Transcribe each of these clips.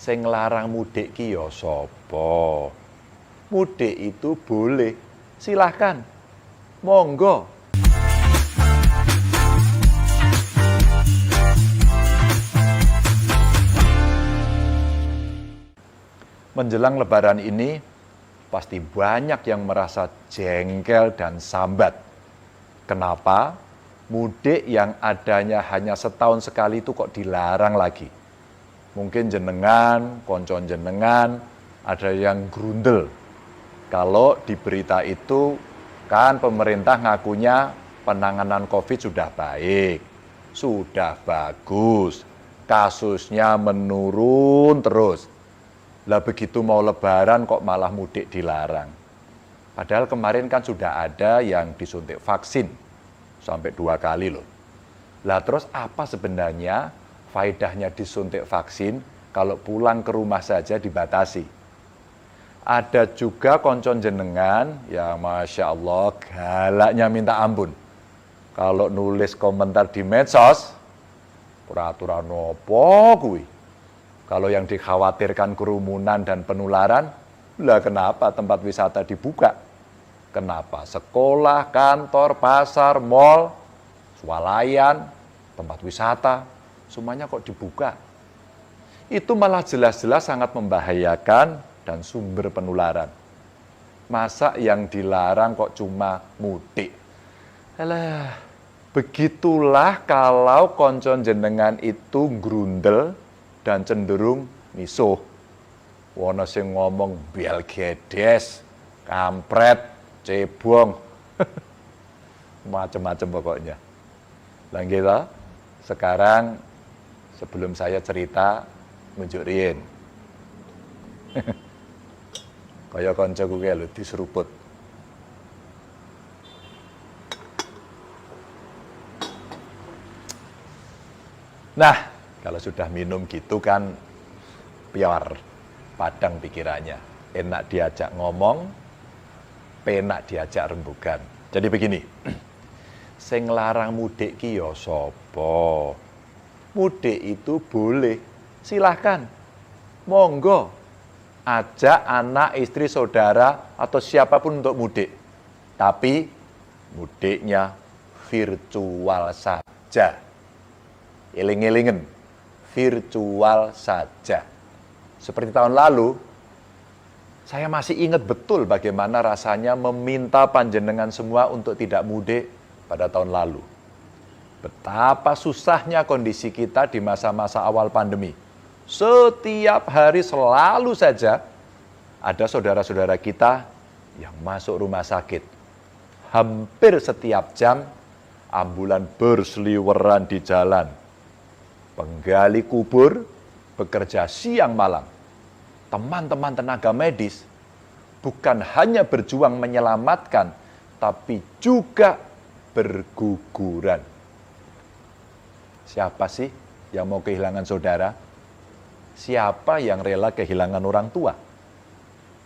Sing larang mudik ki ya sapa? Mudik itu boleh, silahkan, monggo. Menjelang Lebaran ini, pasti banyak yang merasa jengkel dan sambat. Kenapa? Mudik yang adanya hanya setahun sekali itu kok dilarang lagi. Mungkin jenengan, koncon jenengan, ada yang grundel. Kalau di berita itu kan pemerintah ngakunya penanganan COVID sudah baik, sudah bagus, kasusnya menurun terus. Lah begitu mau Lebaran kok malah mudik dilarang. Padahal kemarin kan sudah ada yang disuntik vaksin sampai 2 kali loh. Lah terus apa sebenarnya faedahnya disuntik vaksin kalau pulang ke rumah saja dibatasi? Ada juga koncon jenengan, ya Masya Allah, galaknya minta ampun. Kalau nulis komentar di medsos, peraturan apa kuwi? Kalau yang dikhawatirkan kerumunan dan penularan, lah kenapa tempat wisata dibuka? Kenapa sekolah, kantor, pasar, mal, swalayan, tempat wisata, semuanya kok dibuka? Itu malah jelas-jelas sangat membahayakan dan sumber penularan. Masa yang dilarang kok cuma mudik? Alah, begitulah kalau koncon jenengan itu grundel dan cenderung misuh. Wono sing ngomong bel gedes, kampret, cebong, macam-macam pokoknya. Lah kita sekarang sebelum saya cerita ngunjuk riyin. Kaya kancaku ki lho diseruput. Nah, kalau sudah minum gitu kan pior, padang pikirannya. Enak diajak ngomong, penak diajak rembugan. Jadi begini, sing larang mudik ki ya sapa? Mudik itu boleh, silahkan, monggo. Ajak anak, istri, saudara, atau siapapun untuk mudik. Tapi mudiknya virtual saja. Eling-elingen, virtual saja. Seperti tahun lalu, saya masih ingat betul bagaimana rasanya meminta panjenengan semua untuk tidak mudik pada tahun lalu. Betapa susahnya kondisi kita di masa-masa awal pandemi. Setiap hari selalu saja ada saudara-saudara kita yang masuk rumah sakit. Hampir setiap jam ambulan berseliweran di jalan. Penggali kubur bekerja siang malam. Teman-teman tenaga medis bukan hanya berjuang menyelamatkan, tapi juga berguguran. Siapa sih yang mau kehilangan saudara? Siapa yang rela kehilangan orang tua?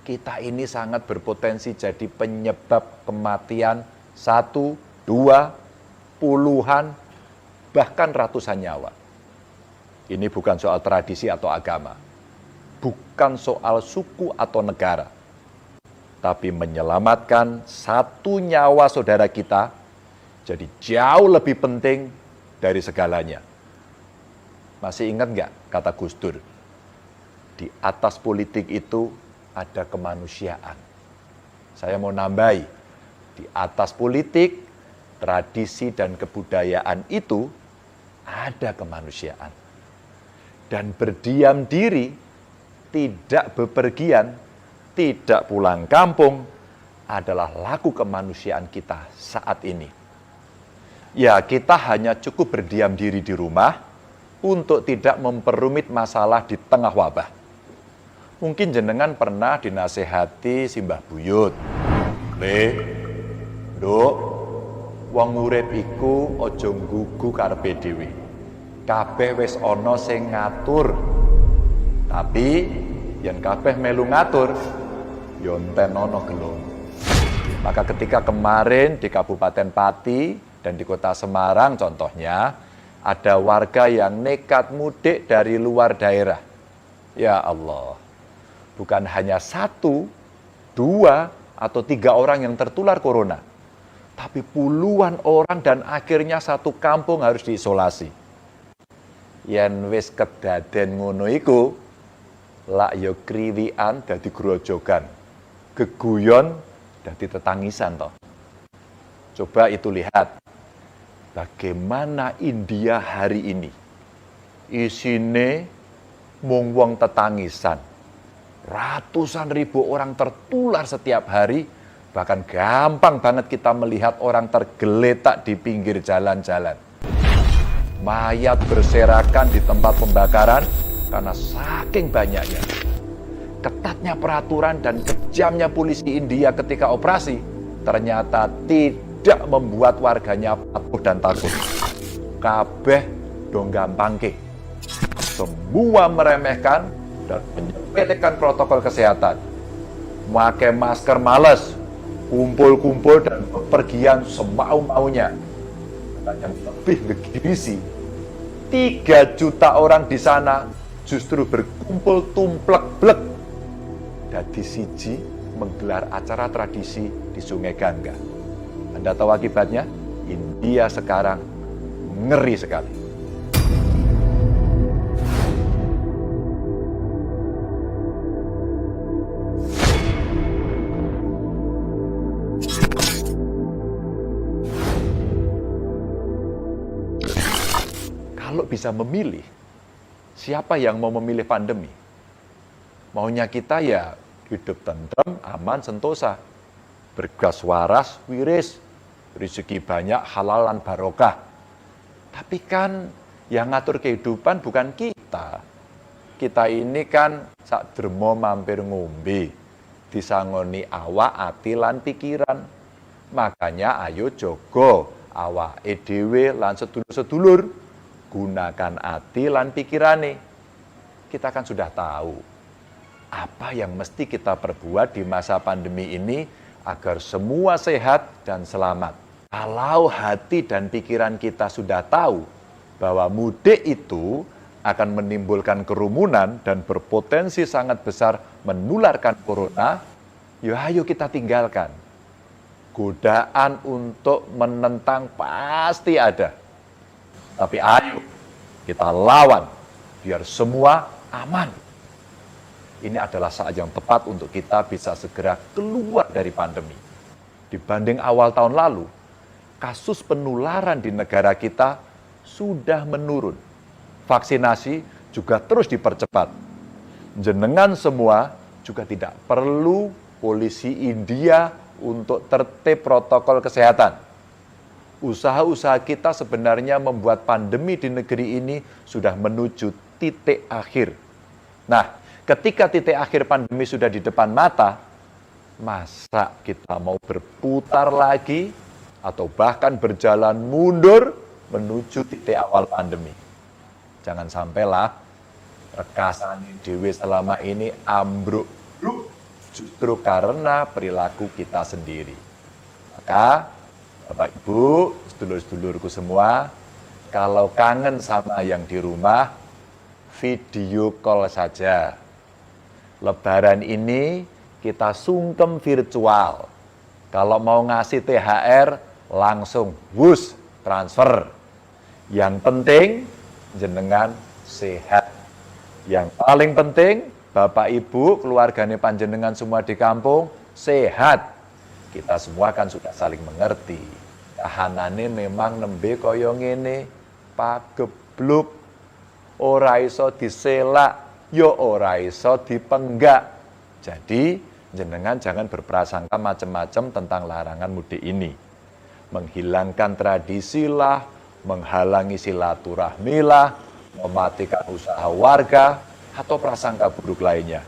Kita ini sangat berpotensi jadi penyebab kematian 1, 2, puluhan, bahkan ratusan nyawa. Ini bukan soal tradisi atau agama, bukan soal suku atau negara, tapi menyelamatkan 1 nyawa saudara kita jadi jauh lebih penting dari segalanya. Masih ingat nggak kata Gus Dur? Di atas politik itu ada kemanusiaan. Saya mau nambahi, di atas politik, tradisi dan kebudayaan itu ada kemanusiaan. Dan berdiam diri, tidak bepergian, tidak pulang kampung, adalah laku kemanusiaan kita saat ini. Ya, kita hanya cukup berdiam diri di rumah untuk tidak memperumit masalah di tengah wabah. Mungkin jenengan pernah dinasehati simbah buyut. Nduk, wong urip iku aja nggugu karepe dhewe. Kabeh wis ana sing ngatur. Tapi yen kabeh melu ngatur, ya enten ana gelem. Maka ketika kemarin di Kabupaten Pati dan di Kota Semarang contohnya, ada warga yang nekat mudik dari luar daerah. Ya Allah, bukan hanya 1, 2, atau 3 orang yang tertular corona, tapi puluhan orang dan akhirnya satu kampung harus diisolasi. Yen wis kedaden ngono iku, lak yo kriwikan dadi grojogan, geguyon dadi tetangisan toh. Coba itu lihat, bagaimana India hari ini. Isine mung wong tetangisan. Ratusan ribu orang tertular setiap hari, bahkan gampang banget kita melihat orang tergeletak di pinggir jalan-jalan. Mayat berserakan di tempat pembakaran karena saking banyaknya. Ketatnya peraturan dan kejamnya polisi India ketika operasi ternyata tidak membuat warganya patuh dan takut. Kabeh dong gampangke. Semua meremehkan dan menyepelekan protokol kesehatan. Pakai masker males, kumpul-kumpul dan bepergian semau-maunya. Dan yang lebih ngegirisi, 3 juta orang di sana justru berkumpul tumplek-blek dadi siji menggelar acara tradisi di Sungai Gangga. Anda tahu akibatnya? India sekarang ngeri sekali. Kalau bisa memilih, siapa yang mau memilih pandemi? Maunya kita ya hidup tentrem, aman, sentosa. Bergas waras, wiris, rezeki banyak, halal dan barokah. Tapi kan yang ngatur kehidupan bukan kita. Kita ini kan sak dermo mampir ngombe, disangoni awak, ati lan pikiran. Makanya ayo jogo awake dhewe lan sedulur-sedulur. Gunakan hati lan pikirane. Kita kan sudah tahu apa yang mesti kita perbuat di masa pandemi ini agar semua sehat dan selamat. Kalau hati dan pikiran kita sudah tahu bahwa mudik itu akan menimbulkan kerumunan dan berpotensi sangat besar menularkan corona, ya ayo kita tinggalkan. Godaan untuk menentang pasti ada. Tapi ayo kita lawan biar semua aman. Ini adalah saat yang tepat untuk kita bisa segera keluar dari pandemi. Dibanding awal tahun lalu, kasus penularan di negara kita sudah menurun. Vaksinasi juga terus dipercepat. Jenengan semua juga tidak perlu polisi India untuk tertib protokol kesehatan. Usaha-usaha kita sebenarnya membuat pandemi di negeri ini sudah menuju titik akhir. Nah, ketika titik akhir pandemi sudah di depan mata, masa kita mau berputar lagi atau bahkan berjalan mundur menuju titik awal pandemi? Jangan sampailah rekasan dewe selama ini ambruk justru karena perilaku kita sendiri. Maka Bapak Ibu, sedulur-sedulurku semua, kalau kangen sama yang di rumah, video call saja. Lebaran ini kita sungkem virtual. Kalau mau ngasih THR, langsung wus, transfer. Yang penting, jenengan sehat. Yang paling penting, Bapak Ibu, keluarganya panjenengan semua di kampung, sehat. Kita semua kan sudah saling mengerti. Kahanane memang nembe kaya ngene, pagebluk, ora iso diselak, yo ora iso dipenggak. Jadi, jenengan jangan berprasangka macam-macam tentang larangan mudik ini. Menghilangkan tradisi lah, menghalangi silaturahmi lah, mematikan usaha warga, atau prasangka buruk lainnya.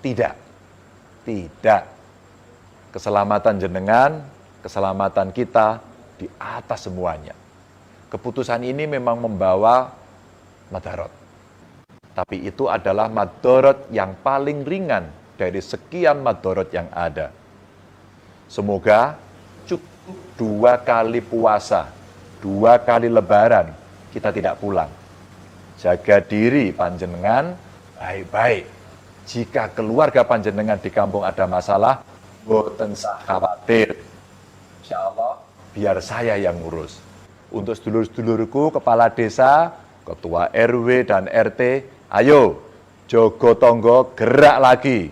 Tidak. Keselamatan jenengan, keselamatan kita di atas semuanya. Keputusan ini memang membawa madarat. Tapi itu adalah madarat yang paling ringan dari sekian madarat yang ada. Semoga cukup 2 kali puasa, 2 kali lebaran, kita tidak pulang. Jaga diri panjenengan, baik-baik. Jika keluarga panjenengan di kampung ada masalah, boten usah khawatir. Insya Allah, biar saya yang ngurus. Untuk sedulur-sedulurku, kepala desa, ketua RW dan RT, ayo, jogo tonggo gerak lagi.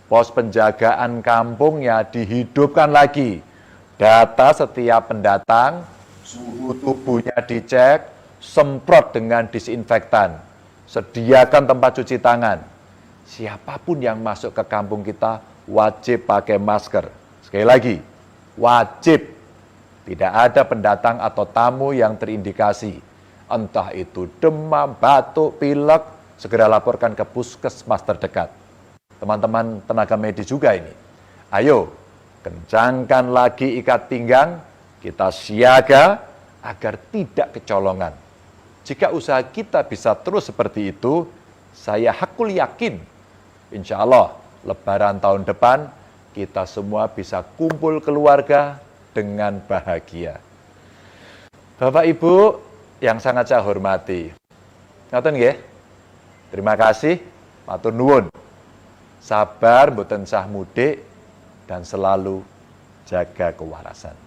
Pos penjagaan kampungnya dihidupkan lagi. Data setiap pendatang, suhu tubuhnya dicek, semprot dengan disinfektan. Sediakan tempat cuci tangan. Siapapun yang masuk ke kampung kita wajib pakai masker. Sekali lagi, wajib. Tidak ada pendatang atau tamu yang terindikasi. Entah itu demam, batuk, pilek, segera laporkan ke puskesmas terdekat. Teman-teman tenaga medis juga ini. Ayo, kencangkan lagi ikat pinggang, kita siaga agar tidak kecolongan. Jika usaha kita bisa terus seperti itu, saya hakul yakin, insya Allah Lebaran tahun depan kita semua bisa kumpul keluarga dengan bahagia. Bapak Ibu yang sangat saya hormati, ngoten nggih? Terima kasih, matur nuwun. Sabar mboten sah mudik dan selalu jaga kewarasan.